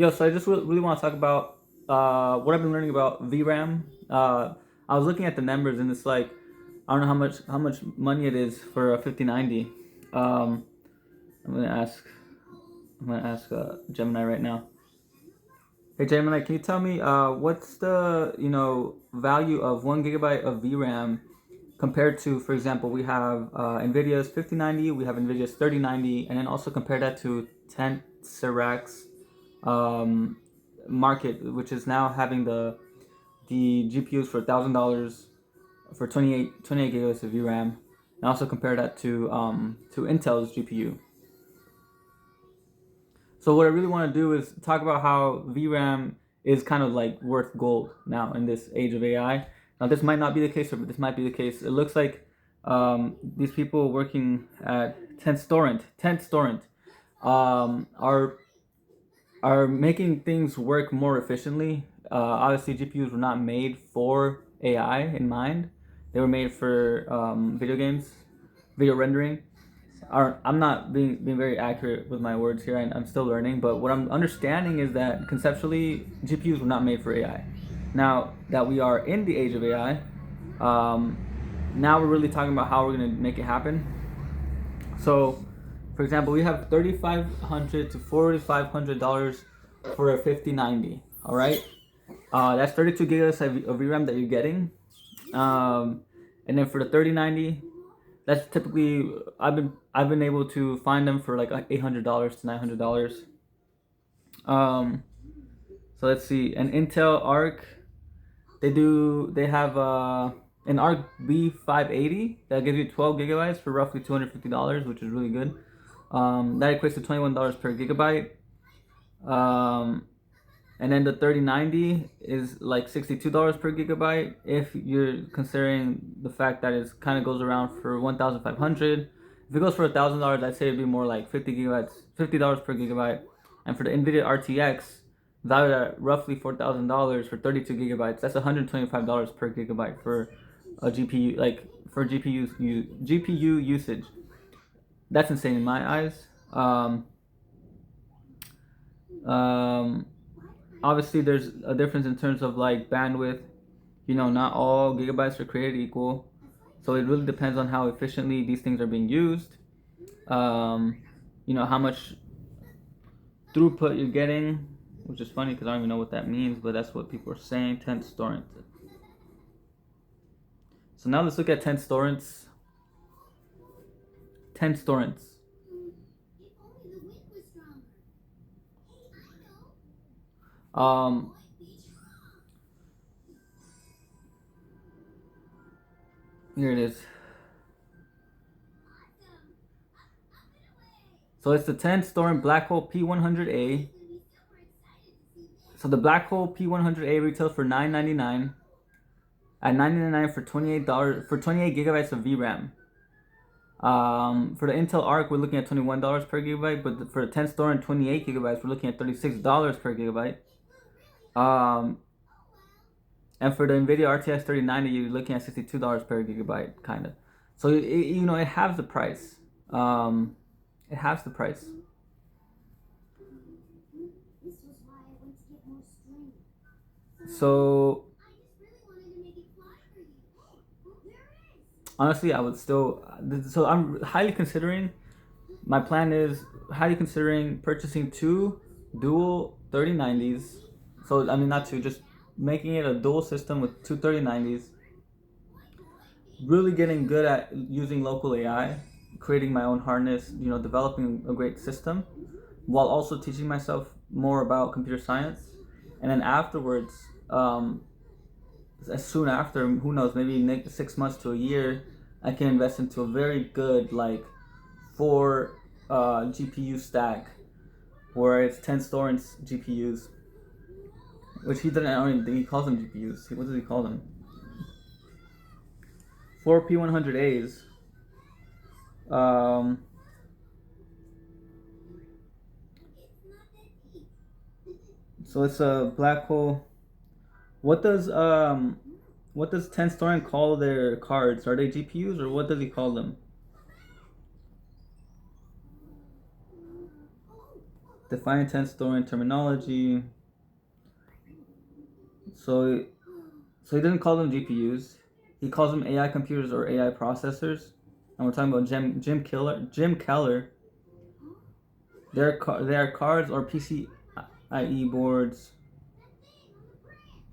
Yo, so I just really want to talk about what I've been learning about VRAM. I was looking at the numbers, and it's like I don't know how much money it is for a 5090. Um, I'm gonna ask Gemini right now. Hey Gemini, can you tell me what's the value of 1 gigabyte of VRAM compared to, for example, we have NVIDIA's 5090, we have NVIDIA's 3090, and then also compare that to Tenstorrents um, market, which is now having the GPUs for $1,000 for 28 gigabytes of VRAM, and also compare that to Intel's GPU. So what I really want to do is talk about how VRAM is kind of like worth gold now in this age of AI. Now this might not be the case, or this might be the case. It looks like these people working at Tenstorrent are making things work more efficiently. Obviously, GPUs were not made for AI in mind. They were made for video games, video rendering. I'm not being very accurate with my words here. I'm still learning, but what I'm understanding is that conceptually, GPUs were not made for AI. Now that we are in the age of AI, um, now we're really talking about how we're going to make it happen. So, for example, we have $3,500 to $4,500 for a 5090. All right, that's 32 gigabytes of VRAM that you're getting, and then for the 3090, that's typically I've been able to find them for like $800 to $900. Um, so let's see, an Intel Arc, they have an Arc B580 that gives you 12 gigabytes for roughly $250, which is really good. That equates to $21 per gigabyte. And then the 3090 is like $62 per gigabyte if you're considering the fact that it kind of goes around for 1,500. If it goes for $1,000, I'd say it'd be more like 50 gigabytes, $50 per gigabyte. And for the NVIDIA RTX, valued at roughly $4,000 for 32 gigabytes, that's $125 per gigabyte for a GPU, like for GPU usage. That's insane in my eyes. Um, Obviously there's a difference in terms of like bandwidth. Not all gigabytes are created equal, so it really depends on how efficiently these things are being used. How much throughput you're getting, which is funny because I don't even know what that means, but that's what people are saying. Tenstorrents. So now let's look at Tenstorrents. um Here it is. So it's the Tenstorrent Black Hole P100A. So the Black Hole P100A retails for $999. At $999 for $28 for 28 gigabytes of VRAM. For the Intel Arc, we're looking at $21 per gigabyte, but for the Tenstorrent 28 gigabytes, we're looking at $36 per gigabyte. And for the NVIDIA RTX 3090, you're looking at $62 per gigabyte, kind of. So it halves the price. It halves the price. So honestly, I would still. So I'm highly considering. My plan is highly considering purchasing two dual 3090s. So I mean, not two, just making it a dual system with two 3090s. Really getting good at using local AI, creating my own harness. Developing a great system, while also teaching myself more about computer science. And then afterwards, as soon after, who knows, maybe 6 months to a year, I can invest into a very good like 4 GPU stack, where it's Tenstorrents GPUs, which I don't even think he calls them GPUs. What does he call them? 4 P100As. So it's a black hole. What does Tenstorrent call their cards? Are they GPUs, or what does he call them? Define Tenstorrent terminology. So he doesn't call them GPUs. He calls them AI computers or AI processors. And we're talking about Jim Keller. They are cards or PCIe boards.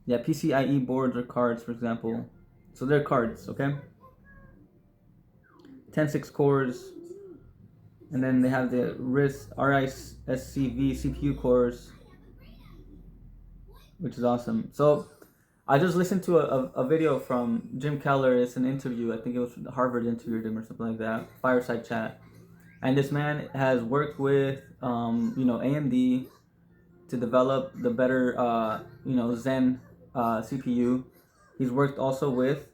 Yeah, PCIe boards or cards, for example. So they're cards, okay? 10 6 cores, and then they have the RISC-V CPU cores, which is awesome. So I just listened to a video from Jim Keller. It's an interview. I think it was Harvard interviewed him or something like that. Fireside chat. And this man has worked with, AMD to develop the better, Zen CPU. He's worked also with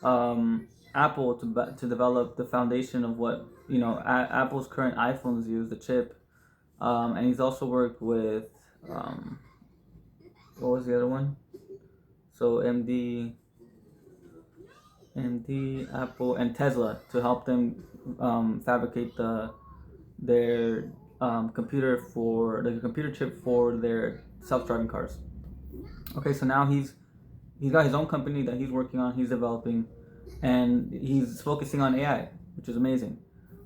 Apple to develop the foundation of what Apple's current iPhones use, the chip. And he's also worked with what was the other one? So AMD, Apple, and Tesla to help them fabricate their computer chip for their self-driving cars. Okay, so now he's got his own company that he's working on. He's developing, and he's focusing on AI, which is amazing.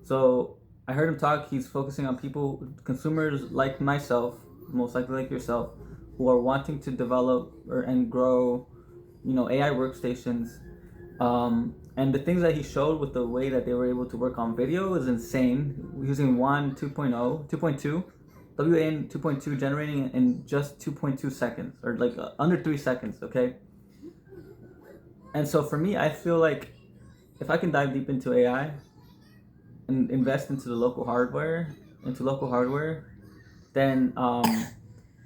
So I heard him talk. He's focusing on consumers like myself, most likely like yourself, who are wanting to develop and grow, AI workstations. And the things that he showed with the way that they were able to work on video is insane. Using WAN 2.2, WAN 2.2, generating in just 2.2 seconds, or like under 3 seconds, okay? And so for me, I feel like if I can dive deep into AI and invest into local hardware, then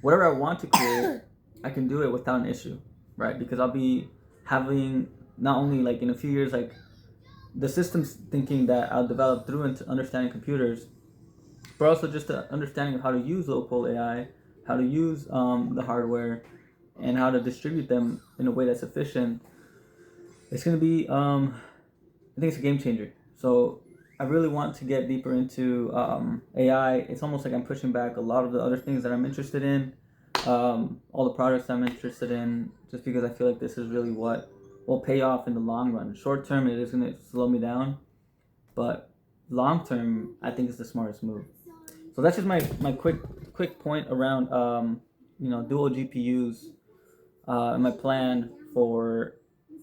whatever I want to create, I can do it without an issue, right? Because I'll be having not only like in a few years like the systems thinking that I'll develop through into understanding computers, but also just the understanding of how to use local AI, how to use the hardware, and how to distribute them in a way that's efficient. It's going to be, I think it's a game changer. So I really want to get deeper into AI. It's almost like I'm pushing back a lot of the other things that I'm interested in, all the products I'm interested in, just because I feel like this is really what will pay off in the long run. Short term, it is going to slow me down, but long term, I think it's the smartest move. So that's just my quick point around dual GPUs and my plan for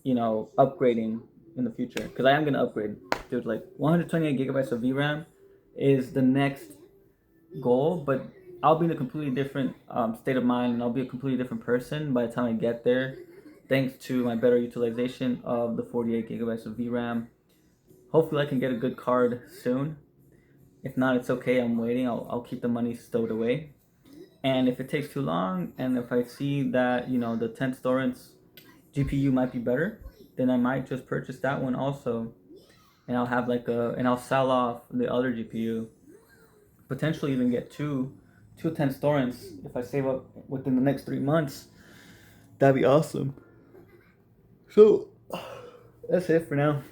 upgrading in the future, because I am gonna upgrade. Dude, like 128 gigabytes of VRAM is the next goal, but I'll be in a completely different state of mind, and I'll be a completely different person by the time I get there, thanks to my better utilization of the 48 gigabytes of VRAM. Hopefully I can get a good card soon. If not, it's okay. I'm waiting. I'll keep the money stowed away. And if it takes too long, and if I see that the Tenstorrents GPU might be better, then I might just purchase that one also, and I'll have and I'll sell off the other GPU. Potentially even get two Tenstorrents if I save up within the next 3 months. That'd be awesome. So that's it for now.